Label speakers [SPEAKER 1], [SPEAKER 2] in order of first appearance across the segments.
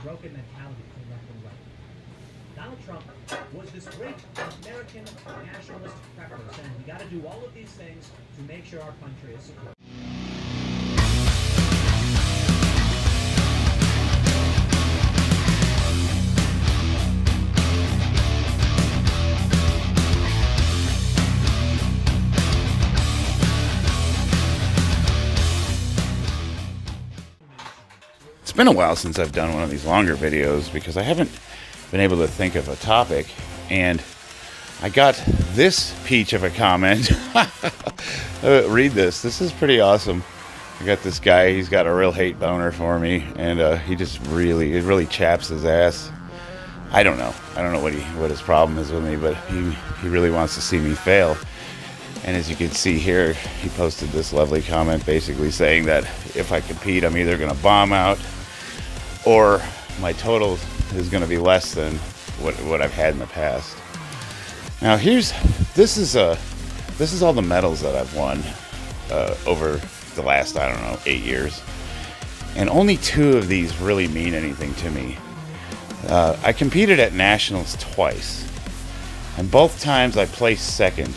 [SPEAKER 1] broken mentality between left and right. Donald Trump was this great American nationalist prepper saying we got to do all of these things to make sure our country is secure.
[SPEAKER 2] It's been a while since I've done one of these longer videos because I haven't been able to think of a topic, and I got this peach of a comment. Read this. This is pretty awesome. I got this guy. He's got a real hate boner for me, and he just really chaps his ass. I don't know what his problem is with me, but he really wants to see me fail. And as you can see here, he posted this lovely comment basically saying that if I compete, I'm either going to bomb out or my total is going to be less than what I've had in the past. Now this is all the medals that I've won over the last, I don't know, 8 years. And only 2 of these really mean anything to me. I competed at nationals twice, and both times I placed second.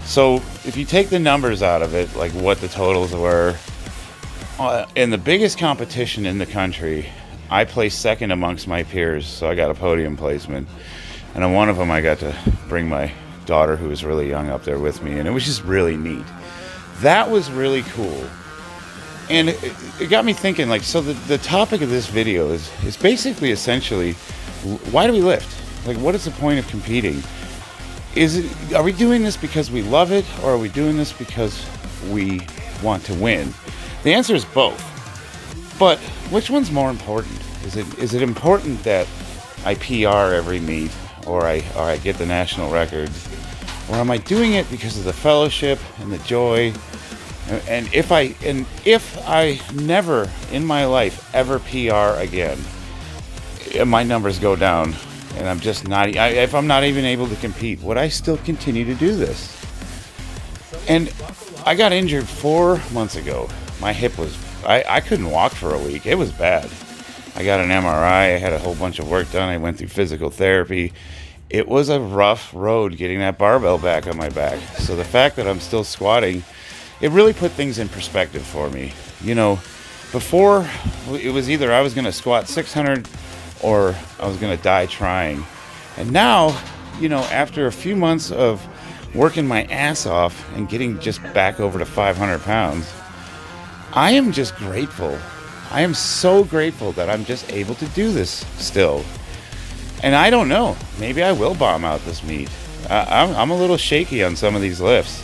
[SPEAKER 2] So if you take the numbers out of it, like what the totals were, in the biggest competition in the country, I placed second amongst my peers, so I got a podium placement. And on one of them, I got to bring my daughter, who was really young, up there with me, and it was just really neat. That was really cool. And it got me thinking, like, so the topic of this video is basically, essentially, why do we lift? Like, what is the point of competing? Are we doing this because we love it, or are we doing this because we want to win? The answer is both. But which one's more important? Is it important that I PR every meet, or I get the national record, or am I doing it because of the fellowship and the joy? And if I never in my life ever PR again, my numbers go down, and I'm just not. If I'm not even able to compete, would I still continue to do this? And I got injured 4 months ago. My hip was, I couldn't walk for a week. It was bad. I got an MRI. I had a whole bunch of work done. I went through physical therapy. It was a rough road getting that barbell back on my back. So the fact that I'm still squatting, it really put things in perspective for me. You know, before, it was either I was going to squat 600 or I was going to die trying. And now, you know, after a few months of working my ass off and getting just back over to 500 pounds, I am just grateful. I am so grateful that I'm just able to do this still. And I don't know, maybe I will bomb out this meet. I'm a little shaky on some of these lifts.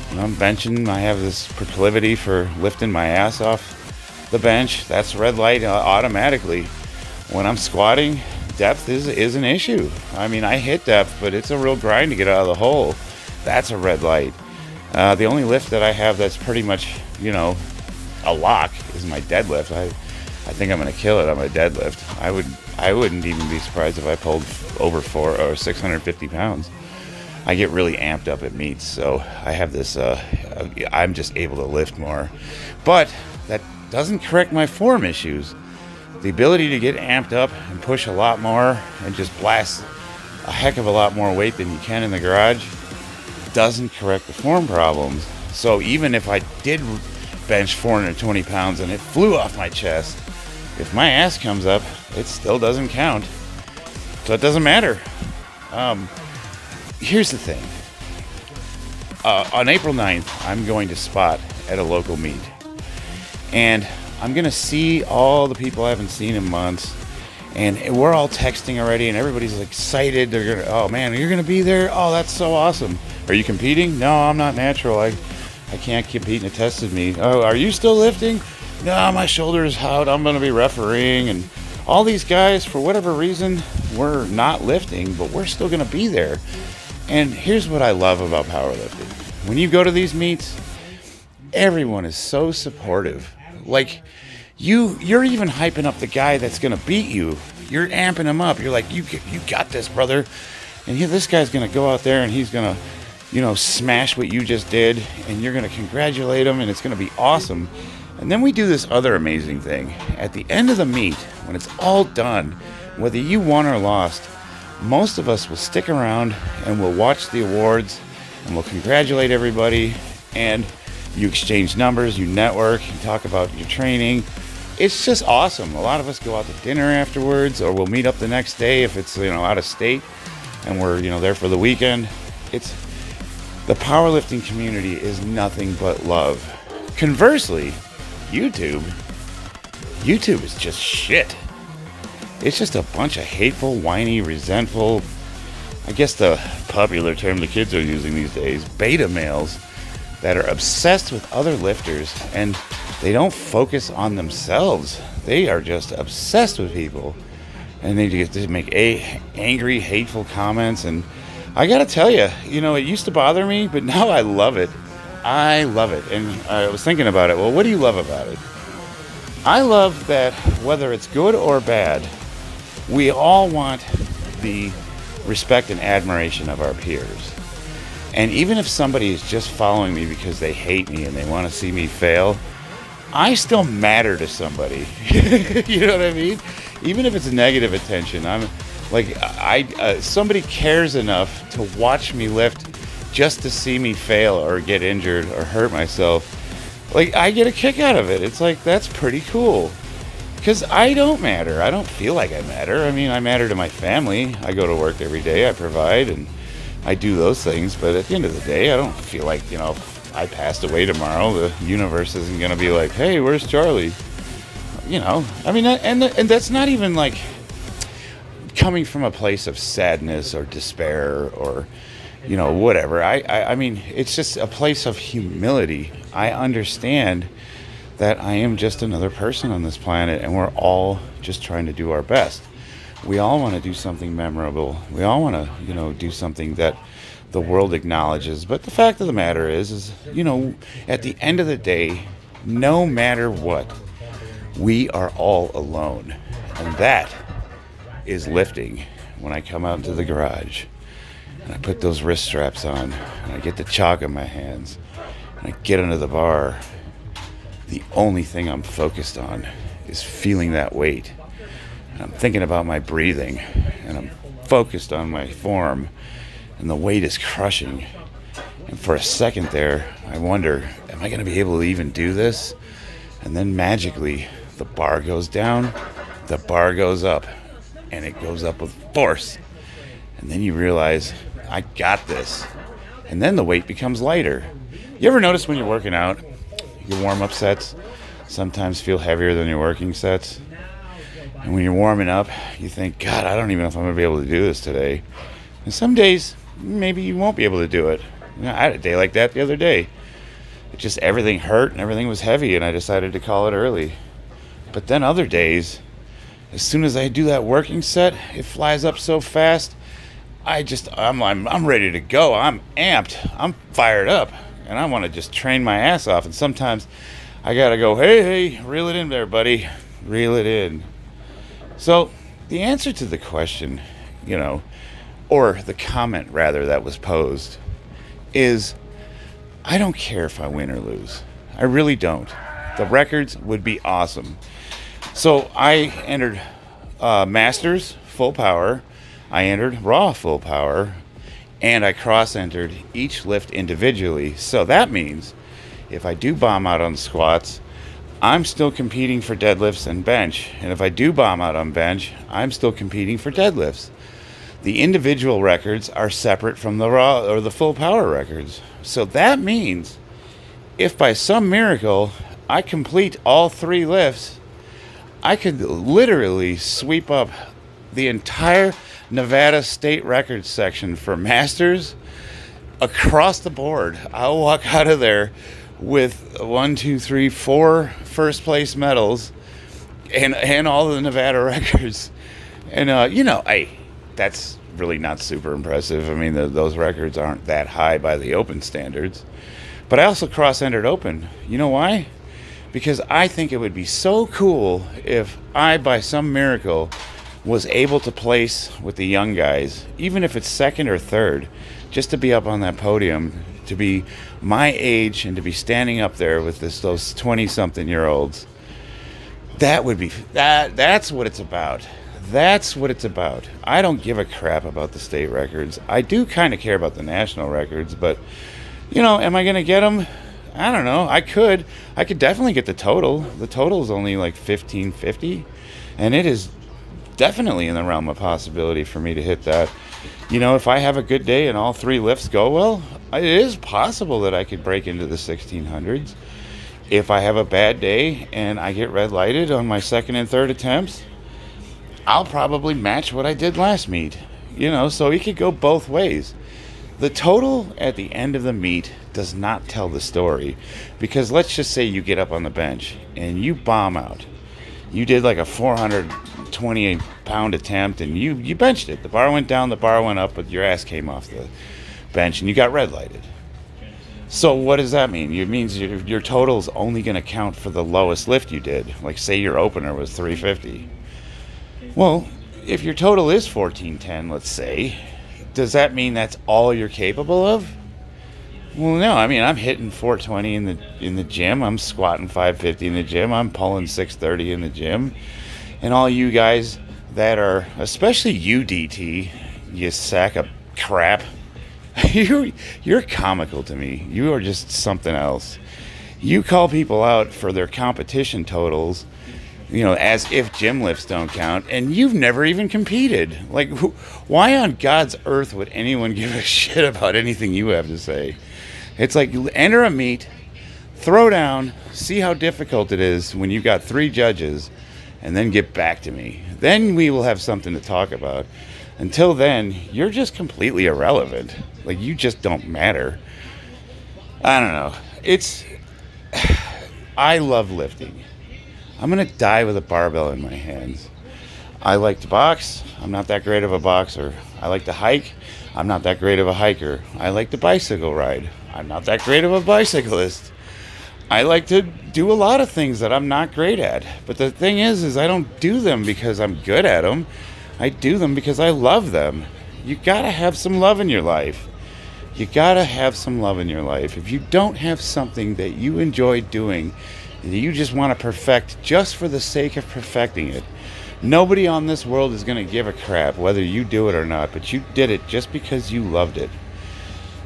[SPEAKER 2] When I'm benching, I have this proclivity for lifting my ass off the bench. That's red light automatically. When I'm squatting, depth is an issue. I mean, I hit depth, but it's a real grind to get out of the hole. That's a red light. The only lift that I have that's pretty much, you know, a lock is my deadlift. I think I'm going to kill it on my deadlift. I wouldn't even be surprised if I pulled over 400 or 650 pounds. I get really amped up at meets, so I have this, I'm just able to lift more. But that doesn't correct my form issues. The ability to get amped up and push a lot more and just blast a heck of a lot more weight than you can in the garage doesn't correct the form problems. So even if I did bench 420 pounds and it flew off my chest, if my ass comes up, it still doesn't count. So it doesn't matter. Here's the thing. On April 9th, I'm going to spot at a local meet. And I'm going to see all the people I haven't seen in months. And we're all texting already, and everybody's excited. They're going to, oh man, you're going to be there? Oh, that's so awesome. Are you competing? No, I'm not natural. I can't compete in a tested meet. Oh, are you still lifting? No, my shoulder is out. I'm going to be refereeing. And all these guys, for whatever reason, we're not lifting, but we're still going to be there. And here's what I love about powerlifting. When you go to these meets, everyone is so supportive. Like, you're even hyping up the guy that's going to beat you. You're amping him up. You're like, you got this, brother. And this guy's going to go out there and he's going to, you know, smash what you just did. And you're going to congratulate him, and it's going to be awesome. And then we do this other amazing thing. At the end of the meet, when it's all done, whether you won or lost, most of us will stick around and we'll watch the awards and we'll congratulate everybody, and you exchange numbers, you network, you talk about your training. It's just awesome. A lot of us go out to dinner afterwards, or we'll meet up the next day if it's, out of state and we're, there for the weekend. It's the powerlifting community is nothing but love. Conversely, YouTube is just shit. It's just a bunch of hateful, whiny, resentful, I guess the popular term the kids are using these days, beta males that are obsessed with other lifters, and they don't focus on themselves. They are just obsessed with people, and they get to make angry, hateful comments. And I gotta tell you, it used to bother me, but now I love it. I love it. And I was thinking about it. Well, what do you love about it? I love that whether it's good or bad, we all want the respect and admiration of our peers. And even if somebody is just following me because they hate me and they want to see me fail, I still matter to somebody. You know what I mean? Even if it's negative attention, I'm like, somebody cares enough to watch me lift just to see me fail or get injured or hurt myself. Like, I get a kick out of it. It's like, that's pretty cool. Because I don't matter. I don't feel like I matter. I mean, I matter to my family. I go to work every day. I provide and I do those things. But at the end of the day, I don't feel like, if I passed away tomorrow, the universe isn't going to be like, hey, where's Charlie? I mean, and that's not even like coming from a place of sadness or despair or, whatever. I mean, it's just a place of humility. I understand that I am just another person on this planet, and we're all just trying to do our best. We all want to do something memorable. We all want to, do something that the world acknowledges. But the fact of the matter is, at the end of the day, no matter what, we are all alone. And that is lifting. When I come out into the garage and I put those wrist straps on and I get the chalk in my hands and I get under the bar, the only thing I'm focused on is feeling that weight. And I'm thinking about my breathing, and I'm focused on my form, and the weight is crushing. And for a second there, I wonder, am I going to be able to even do this? And then magically, the bar goes down, the bar goes up, and it goes up with force. And then you realize, I got this. And then the weight becomes lighter. You ever notice when you're working out, your warm-up sets sometimes feel heavier than your working sets? And when you're warming up, you think, God, I don't even know if I'm going to be able to do this today. And some days, maybe you won't be able to do it. I had a day like that the other day. It just, everything hurt and everything was heavy, and I decided to call it early. But then other days, as soon as I do that working set, it flies up so fast, I'm ready to go. I'm amped. I'm fired up. And I want to just train my ass off. And sometimes I got to go, hey, reel it in there, buddy. Reel it in. So the answer to the question, or the comment rather that was posed, is I don't care if I win or lose. I really don't. The records would be awesome. So I entered Masters full power. I entered Raw full power. And I cross-entered each lift individually. So that means if I do bomb out on squats, I'm still competing for deadlifts and bench. And if I do bomb out on bench, I'm still competing for deadlifts. The individual records are separate from the raw or the full power records. So that means if by some miracle I complete all 3 lifts, I could literally sweep up the entire Nevada state records section for Masters across the board. I'll walk out of there with 4 first place medals and all the Nevada records. And that's really not super impressive. I mean, those records aren't that high by the open standards. But I also cross-entered open. You know why? Because I think it would be so cool if I, by some miracle, was able to place with the young guys, even if it's second or third, just to be up on that podium to be my age and to be standing up there with those 20-something-year-olds. That would be that's what it's about. That's what it's about. I don't give a crap about the state records. I do kind of care about the national records, but you know, am I going to get them? I don't know. I could definitely get the total. The total is only like 1550, and it is definitely in the realm of possibility for me to hit that. You know, if I have a good day and all 3 lifts go well, it is possible that I could break into the 1600s. If I have a bad day and I get red lighted on my second and third attempts, I'll probably match what I did last meet. You know, so it could go both ways. The total at the end of the meet does not tell the story, because let's just say you get up on the bench and you bomb out. You did like a 428-pound attempt and you benched it. The bar went down, the bar went up, but your ass came off the bench and you got red lighted. So what does that mean? It means your total is only going to count for the lowest lift you did. Like say your opener was 350. Well, if your total is 1410, let's say, does that mean that's all you're capable of? Well, no. I mean, I'm hitting 420 in the gym. I'm squatting 550 in the gym. I'm pulling 630 in the gym. And all you guys that are, especially you, DT, you sack of crap, you're comical to me. You are just something else. You call people out for their competition totals, you know, as if gym lifts don't count, and you've never even competed. Like, why on God's earth would anyone give a shit about anything you have to say? It's like, enter a meet, throw down, see how difficult it is when you've got 3 judges, and then get back to me. Then we will have something to talk about. Until then, you're just completely irrelevant. Like, you just don't matter. I don't know. I love lifting. I'm going to die with a barbell in my hands. I like to box. I'm not that great of a boxer. I like to hike. I'm not that great of a hiker. I like to bicycle ride. I'm not that great of a bicyclist. I like to do a lot of things that I'm not great at. But the thing is I don't do them because I'm good at them. I do them because I love them. You got to have some love in your life. You got to have some love in your life. If you don't have something that you enjoy doing, and you just want to perfect just for the sake of perfecting it, nobody on this world is going to give a crap whether you do it or not, but you did it just because you loved it.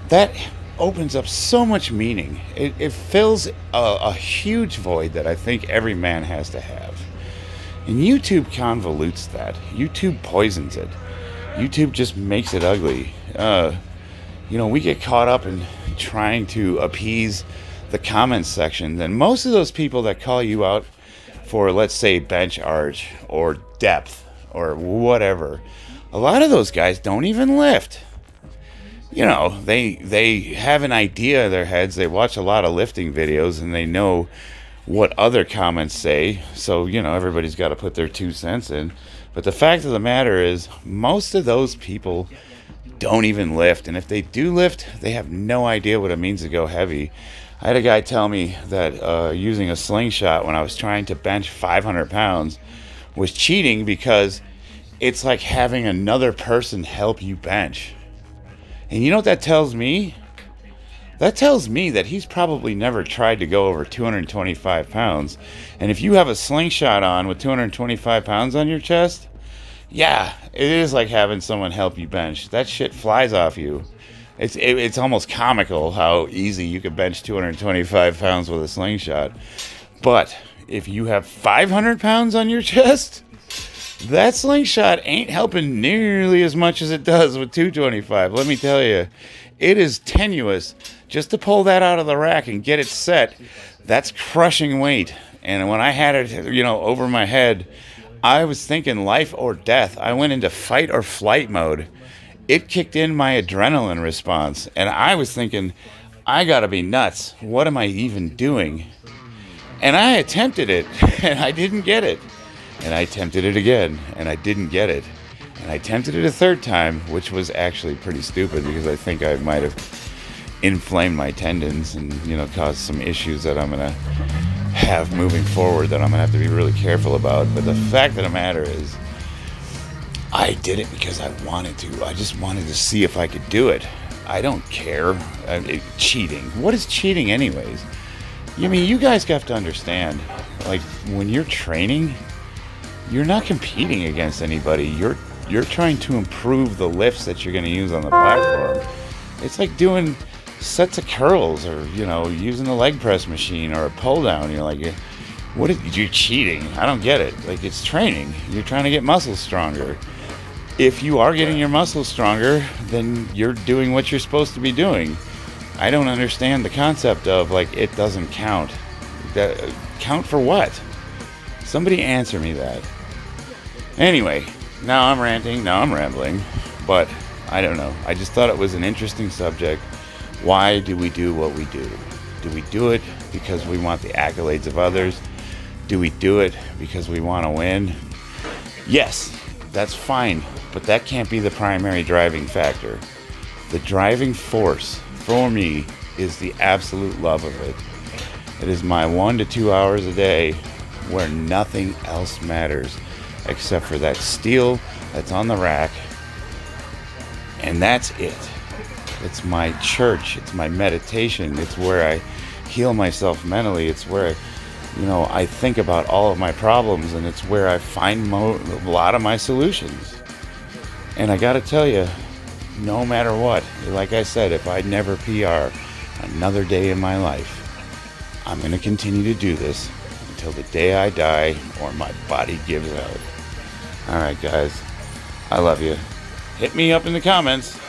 [SPEAKER 2] That opens up so much meaning. It fills a huge void that I think every man has to have. And YouTube convolutes that. YouTube poisons it. YouTube just makes it ugly. You know, we get caught up in trying to appease the comments section. And most of those people that call you out for, let's say, bench arch or depth or whatever, a lot of those guys don't even lift. You know, they have an idea in their heads. They watch a lot of lifting videos and they know what other comments say, so you know everybody's got to put their 2 cents in. But the fact of the matter is, most of those people don't even lift, and if they do lift, they have no idea what it means to go heavy. I had a guy tell me that using a slingshot when I was trying to bench 500 pounds was cheating because it's like having another person help you bench. And you know what that tells me? That tells me that he's probably never tried to go over 225 pounds. And if you have a slingshot on with 225 pounds on your chest, yeah, it is like having someone help you bench. That shit flies off you. It's almost comical how easy you can bench 225 pounds with a slingshot. But if you have 500 pounds on your chest, that slingshot ain't helping nearly as much as it does with 225. Let me tell you, it is tenuous. Just to pull that out of the rack and get it set, that's crushing weight. And when I had it, you know, over my head, I was thinking life or death. I went into fight or flight mode. It kicked in my adrenaline response. And I was thinking, I gotta be nuts. What am I even doing? And I attempted it, and I didn't get it. And I attempted it again, and I didn't get it. And I attempted it a 3rd time, which was actually pretty stupid because I think I might have inflamed my tendons and, you know, caused some issues that I'm going to have moving forward that I'm going to have to be really careful about. But the fact of the matter is, I did it because I wanted to. I just wanted to see if I could do it. I don't care. Cheating. What is cheating anyways? I mean, you guys have to understand, like, when you're training, you're not competing against anybody. You're trying to improve the lifts that you're going to use on the platform. It's like doing sets of curls, or, you know, using a leg press machine or a pull down. You're like, what are you cheating? I don't get it. Like, it's training. You're trying to get muscles stronger. If you are getting your muscles stronger, then you're doing what you're supposed to be doing. I don't understand the concept of, like, it doesn't count. Count for what? Somebody answer me that. Anyway, now I'm ranting, now I'm rambling, but I don't know. I just thought it was an interesting subject. Why do we do what we do? Do we do it because we want the accolades of others? Do we do it because we want to win? Yes, that's fine, but that can't be the primary driving factor. The driving force for me is the absolute love of it. It is my 1 to 2 hours a day where nothing else matters except for that steel that's on the rack, and that's it. It's my church, it's my meditation, it's where I heal myself mentally, it's where I think about all of my problems, and it's where I find a lot of my solutions. And I gotta tell you, no matter what, like I said, if I never PR another day in my life, I'm going to continue to do this until the day I die or my body gives out. Alright guys, I love you. Hit me up in the comments.